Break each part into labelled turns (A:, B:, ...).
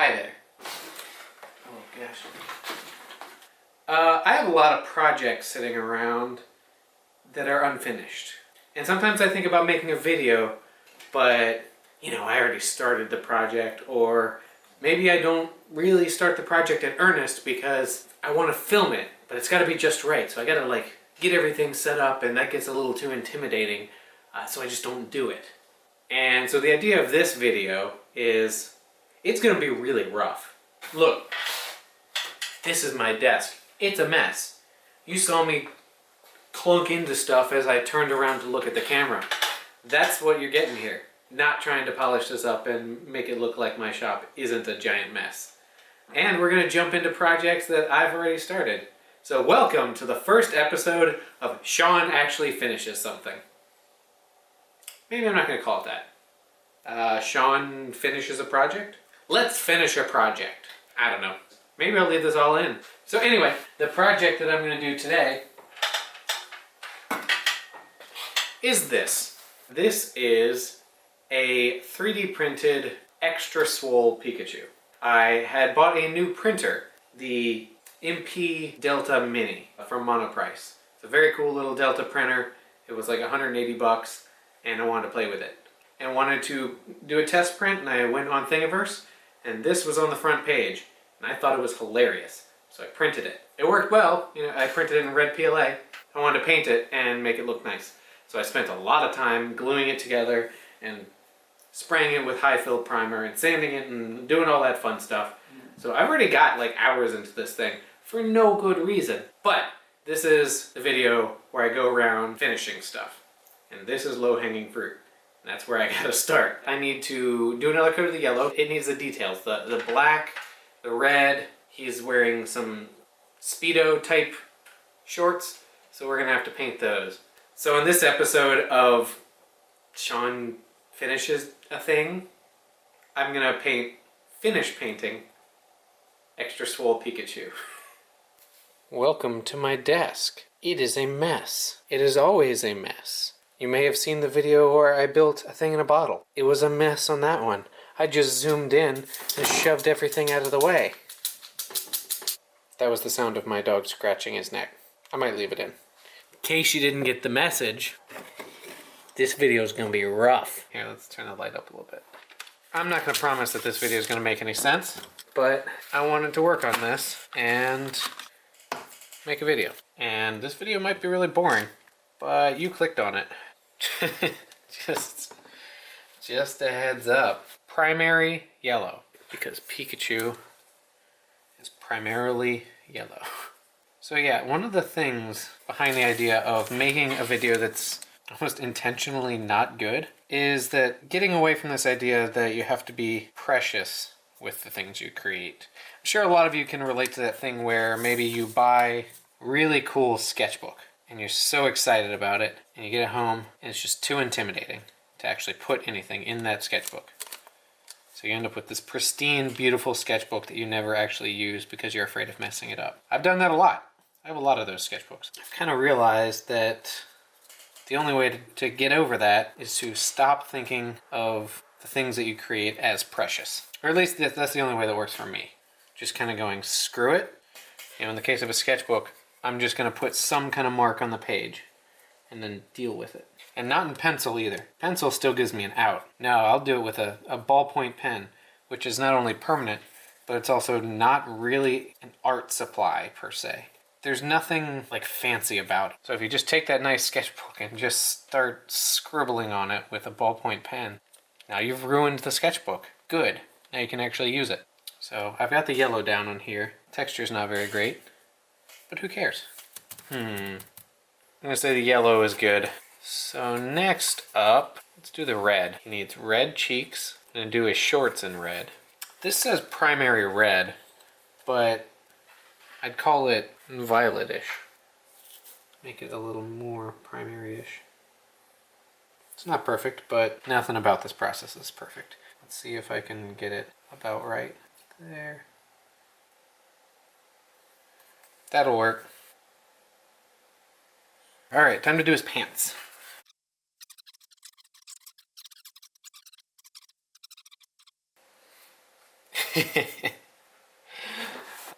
A: Hi there. Oh gosh. I have a lot of projects sitting around that are unfinished. And sometimes I think about making a video, but I already started the project, or maybe I don't really start the project in earnest because I want to film it, but it's got to be just right. So I got to get everything set up, and that gets a little too intimidating, so I just don't do it. And so the idea of this video is it's going to be really rough. Look, this is my desk. It's a mess. You saw me clunk into stuff as I turned around to look at the camera. That's what you're getting here. Not trying to polish this up and make it look like my shop isn't a giant mess. And we're going to jump into projects that I've already started. So welcome to the first episode of Sean Actually Finishes Something. Maybe I'm not going to call it that. Sean finishes a project? Let's finish a project. I don't know. Maybe I'll leave this all in. So anyway, the project that I'm going to do today is this. This is a 3D printed extra swole Pikachu. I had bought a new printer, the MP Delta Mini from Monoprice. It's a very cool little Delta printer. It was like 180 bucks, and I wanted to play with it. And wanted to do a test print, and I went on Thingiverse, and this was on the front page, and I thought it was hilarious. So I printed it. It worked well. I printed it in red PLA. I wanted to paint it and make it look nice. So I spent a lot of time gluing it together and spraying it with high fill primer and sanding it and doing all that fun stuff. So I've already got hours into this thing for no good reason. But this is the video where I go around finishing stuff. And this is low-hanging fruit. And that's where I gotta start. I need to do another coat of the yellow. It needs the details. The black, the red. He's wearing some Speedo type shorts. So we're gonna have to paint those. So in this episode of Sean Finishes a Thing, I'm gonna finish painting Extra Swole Pikachu. Welcome to my desk. It is a mess. It is always a mess. You may have seen the video where I built a thing in a bottle. It was a mess on that one. I just zoomed in and shoved everything out of the way. That was the sound of my dog scratching his neck. I might leave it in. In case you didn't get the message, this video is going to be rough. Here, let's turn the light up a little bit. I'm not going to promise that this video is going to make any sense, but I wanted to work on this and make a video. And this video might be really boring, but you clicked on it. just a heads up. Primary yellow, because Pikachu is primarily yellow. So yeah, one of the things behind the idea of making a video that's almost intentionally not good is that getting away from this idea that you have to be precious with the things you create. I'm sure a lot of you can relate to that thing where maybe you buy a really cool sketchbook and you're so excited about it, and you get it home and it's just too intimidating to actually put anything in that sketchbook. So you end up with this pristine, beautiful sketchbook that you never actually use because you're afraid of messing it up. I've done that a lot. I have a lot of those sketchbooks. I've kind of realized that the only way to get over that is to stop thinking of the things that you create as precious. Or at least that's the only way that works for me. Just kind of going, screw it. In the case of a sketchbook, I'm just going to put some kind of mark on the page and then deal with it. And not in pencil either. Pencil still gives me an out. No, I'll do it with a ballpoint pen, which is not only permanent, but it's also not really an art supply per se. There's nothing fancy about it. So if you just take that nice sketchbook and just start scribbling on it with a ballpoint pen, now you've ruined the sketchbook. Good. Now you can actually use it. So I've got the yellow down on here. Texture's not very great, but who cares? I'm gonna say the yellow is good. So next up, let's do the red. He needs red cheeks. I'm gonna do his shorts in red. This says primary red, but I'd call it violetish. Make it a little more primary-ish. It's not perfect, but nothing about this process is perfect. Let's see if I can get it about right there. That'll work. All right, time to do his pants.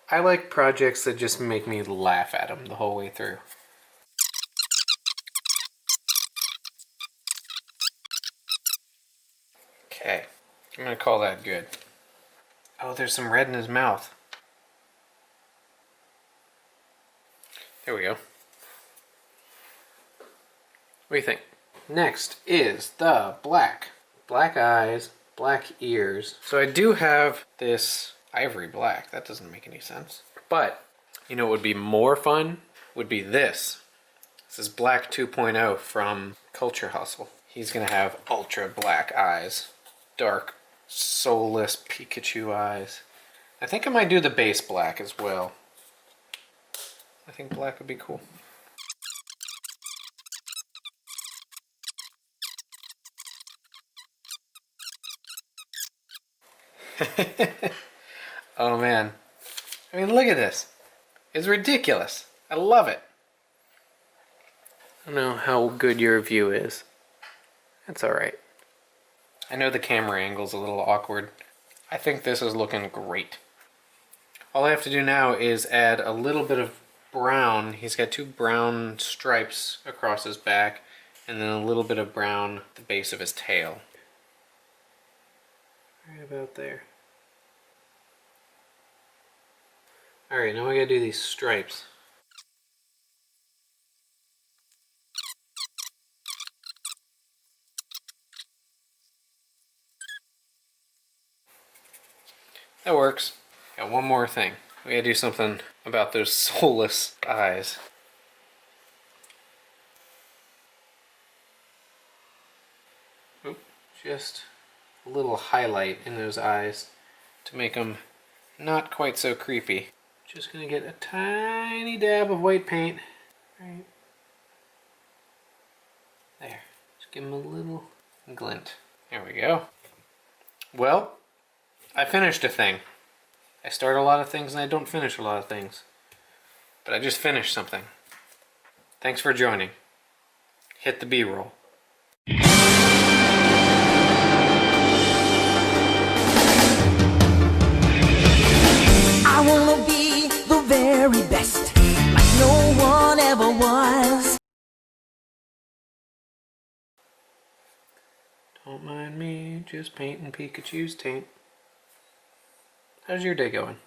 A: I like projects that just make me laugh at them the whole way through. Okay, I'm gonna call that good. Oh, there's some red in his mouth. There we go. What do you think? Next is the black. Black eyes, black ears. So I do have this ivory black. That doesn't make any sense. But, you know what would be more fun? Would be this. This is Black 2.0 from Culture Hustle. He's gonna have ultra black eyes. Dark, soulless Pikachu eyes. I think I might do the base black as well. I think black would be cool. Oh man. I mean, look at this. It's ridiculous. I love it. I don't know how good your view is. That's alright. I know the camera angle's a little awkward. I think this is looking great. All I have to do now is add a little bit of brown. He's got 2 brown stripes across his back, and then a little bit of brown at the base of his tail. Right about there. Alright, now we gotta do these stripes. That works. Got one more thing. We gotta do something about those soulless eyes. Oop, just a little highlight in those eyes to make them not quite so creepy. Just gonna get a tiny dab of white paint. Right there. Just give them a little glint. There we go. Well, I finished a thing. I start a lot of things and I don't finish a lot of things. But I just finished something. Thanks for joining. Hit the B-roll.
B: I wanna be the very best, like no one ever was.
A: Don't mind me, just painting Pikachu's taint. How's your day going?